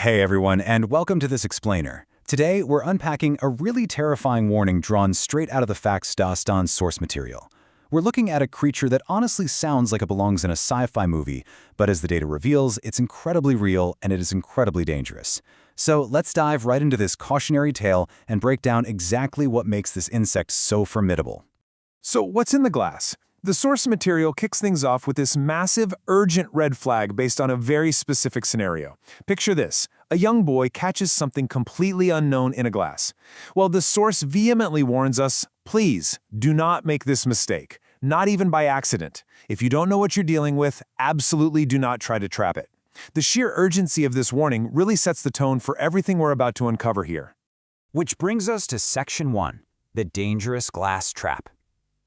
Hey everyone, and welcome to this explainer. Today, we're unpacking a really terrifying warning drawn straight out of the Facts Dastan's source material. We're looking at a creature that honestly sounds like it belongs in a sci-fi movie, but as the data reveals, it's incredibly real and it is incredibly dangerous. So let's dive right into this cautionary tale and break down exactly what makes this insect so formidable. So what's in the glass? The source material kicks things off with this massive, urgent red flag based on a very specific scenario. Picture this. A young boy catches something completely unknown in a glass. Well, the source vehemently warns us, please, do not make this mistake. Not even by accident. If you don't know what you're dealing with, absolutely do not try to trap it. The sheer urgency of this warning really sets the tone for everything we're about to uncover here. Which brings us to Section 1, the dangerous glass trap.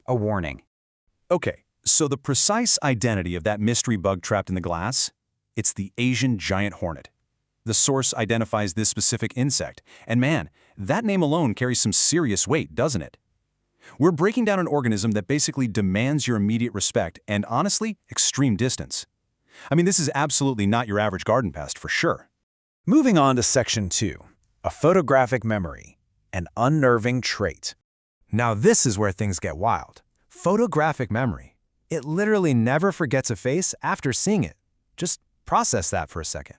A warning. Okay, so the precise identity of that mystery bug trapped in the glass? It's the Asian Giant Hornet. The source identifies this specific insect, and man, that name alone carries some serious weight, doesn't it? We're breaking down an organism that basically demands your immediate respect and, honestly, extreme distance. I mean, this is absolutely not your average garden pest, for sure. Moving on to Section 2, a photographic memory, an unnerving trait. Now this is where things get wild. Photographic memory. It literally never forgets a face after seeing it. Just process that for a second.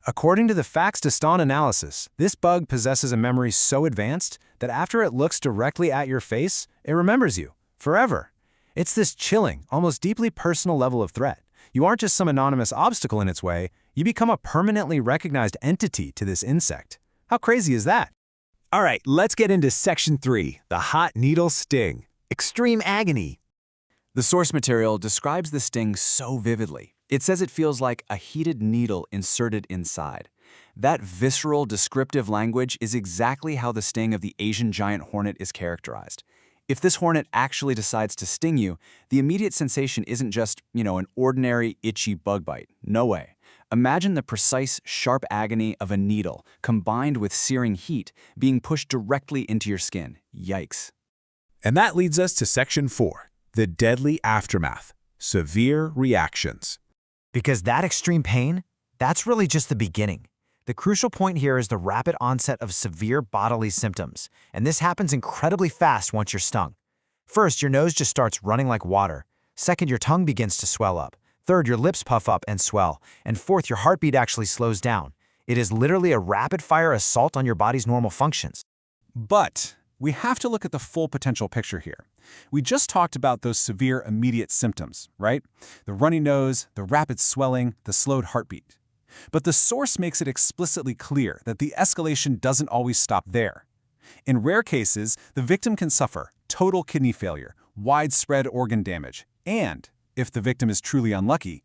According to the Facts Dastan analysis, this bug possesses a memory so advanced that after it looks directly at your face, it remembers you forever. It's this chilling, almost deeply personal level of threat. You aren't just some anonymous obstacle in its way, you become a permanently recognized entity to this insect. How crazy is that? All right, let's get into Section 3, the hot needle sting. Extreme agony. The source material describes the sting so vividly. It says it feels like a heated needle inserted inside. That visceral, descriptive language is exactly how the sting of the Asian Giant Hornet is characterized. If this hornet actually decides to sting you, the immediate sensation isn't just, an ordinary, itchy bug bite. No way. Imagine the precise, sharp agony of a needle combined with searing heat being pushed directly into your skin. Yikes. And that leads us to Section 4, the deadly aftermath, severe reactions. Because that extreme pain, that's really just the beginning. The crucial point here is the rapid onset of severe bodily symptoms, and this happens incredibly fast once you're stung. First, your nose just starts running like water. Second, your tongue begins to swell up. Third, your lips puff up and swell. And fourth, your heartbeat actually slows down. It is literally a rapid-fire assault on your body's normal functions. But we have to look at the full potential picture here. We just talked about those severe immediate symptoms, right? The runny nose, the rapid swelling, the slowed heartbeat. But the source makes it explicitly clear that the escalation doesn't always stop there. In rare cases, the victim can suffer total kidney failure, widespread organ damage, and, if the victim is truly unlucky,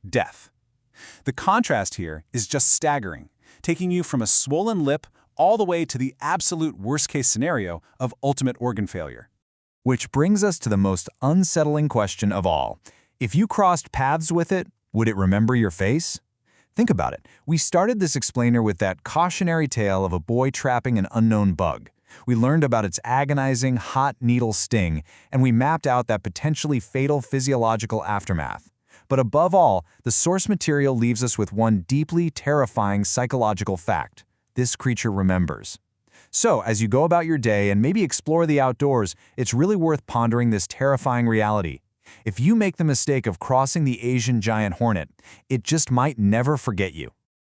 death. The contrast here is just staggering, taking you from a swollen lip all the way to the absolute worst-case scenario of ultimate organ failure. Which brings us to the most unsettling question of all. If you crossed paths with it, would it remember your face? Think about it. We started this explainer with that cautionary tale of a boy trapping an unknown bug. We learned about its agonizing, hot needle sting, and we mapped out that potentially fatal physiological aftermath. But above all, the source material leaves us with one deeply terrifying psychological fact. This creature remembers. So, as you go about your day and maybe explore the outdoors, it's really worth pondering this terrifying reality. If you make the mistake of crossing the Asian Giant Hornet, it just might never forget you.